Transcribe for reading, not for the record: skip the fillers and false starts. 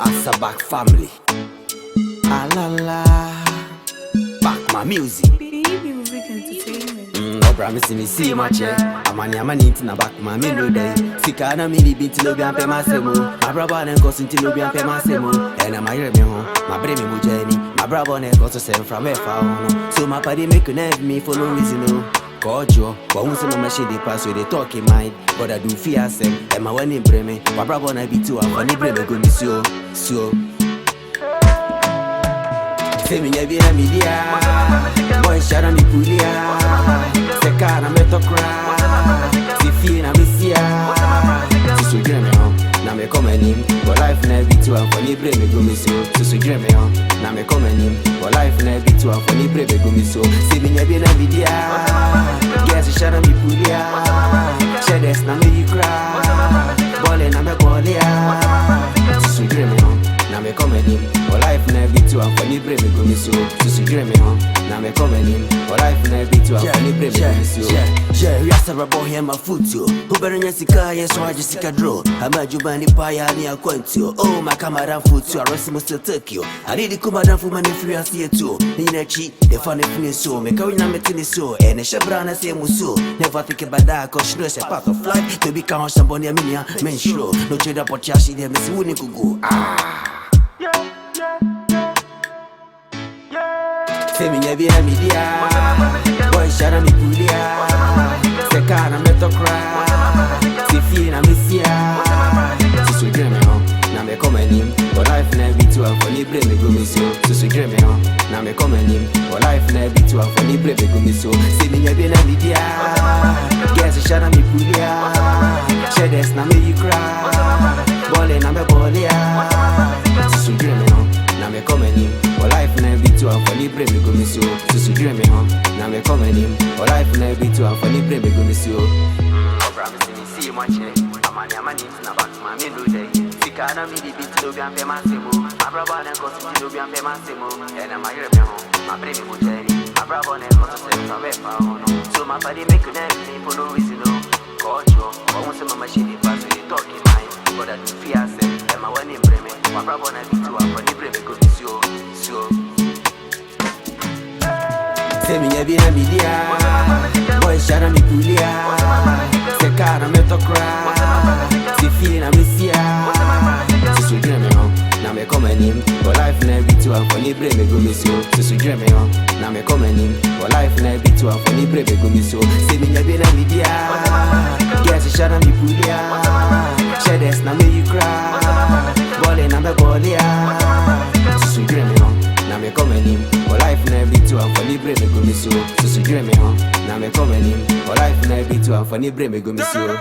AsaBuck family. Alalaaaaa, Buckman music. Bmusic entertainment. Ɔbra Mese Siimu Akyɛ. Amane tina Buckman Mendru day. Sika na Nibi till Obiaaa Masemu. Mabrabɔ Ɛnkɔso till Obiaaa Masemu. And my Meho, Mabre Mogya, Mabrabɔ Ɛnkɔso Ɛnframaaa. So my Paddy make you have me for no reason. Kɔɔɔdwoɔ, Wahu say no machine dey pass, so they talk in mind. But I do fear Asɛm, and my one in Breme. Mabrabɔ na be too, and funny Breme go miss you. So say me never hear me dia. Boy shara me pulia. Sika na meto cry. Si fie na misia. So dream me on. Na me come him. But life na be too, and funny Breme go miss you. So dream me on. Na me come him. But life na be too, and funny Breme go miss you. Say me never hear me dia. Yes, shara me pulia. Shedes na me you cry. Ballin na me ballia. So dream me on. Na me come him. But life na be too, and funny Breme go miss you. So dream me on. Na me come him. But life na be too, and funny Breme go miss you. Yeah, we are Brabɔ here my foot yo. Who better than Sika? Yes, so I just Sika draw. I made you bani paya ni akwentio. Oh, my camera foot yo. I rest must take you. I need to come down for money free as here too. Ninachi, the funny thing is so. Make a win a meeting so. And a shabrana say muso. Never think about that, cause she knows a part of life. To become somebody a million, men sure. No trade up or chashi, they miss wouldn't go. Say me never hear me dia. Boy shara me pulia. Sika na meto cry. Si fie na misia. So dream me on. Na me come him. But life na be too, and funny Breme go miss you. So dream me on. Na me come him. But life na be too, and funny Breme go miss you. Say me never hear me dia. Yes shara me pulia. Shedes na me you cry. Ballin na me ballia. So dream me on. Na me come him. But life na be too, and funny Breme go miss you. So dream me on. Na me come him. But life na be too, and funny Breme go miss you. Ɔbra Mese Siimu Akyɛ. Amane tina Buckman Mendru day. Sika na Nibi till Obiaaa Masemu. Mabrabɔ Ɛnkɔso till Obiaaa Masemu. And my Meho, Mabre Mogya, Mabrabɔ Ɛnkɔso Ɛnframaaa. So my Paddy make you have me for no reason. Kɔɔɔdwoɔ, Wahu say no machine dey pass, so they talk in mind. But I do fear Asɛm, and my one in Breme. Mabrabɔ na be too, and funny Breme go miss you. So say me never hear me dia. Boy shara me pulia. Sika na meto cry. Si fie na misia. So dream me on. Na me come him. But life na be too, and funny Breme go miss you. So dream me on. Na me come him. But life na be too, and funny Breme go miss you. Say me never hear me dia. Yes shara me pulia. Shedes na me you cry. Ballin na me ballia. So dream me on. Na me come him. But life na be too, and funny Breme go miss you. So dream me on. Na me come him. But life na be too, and funny Breme go miss you.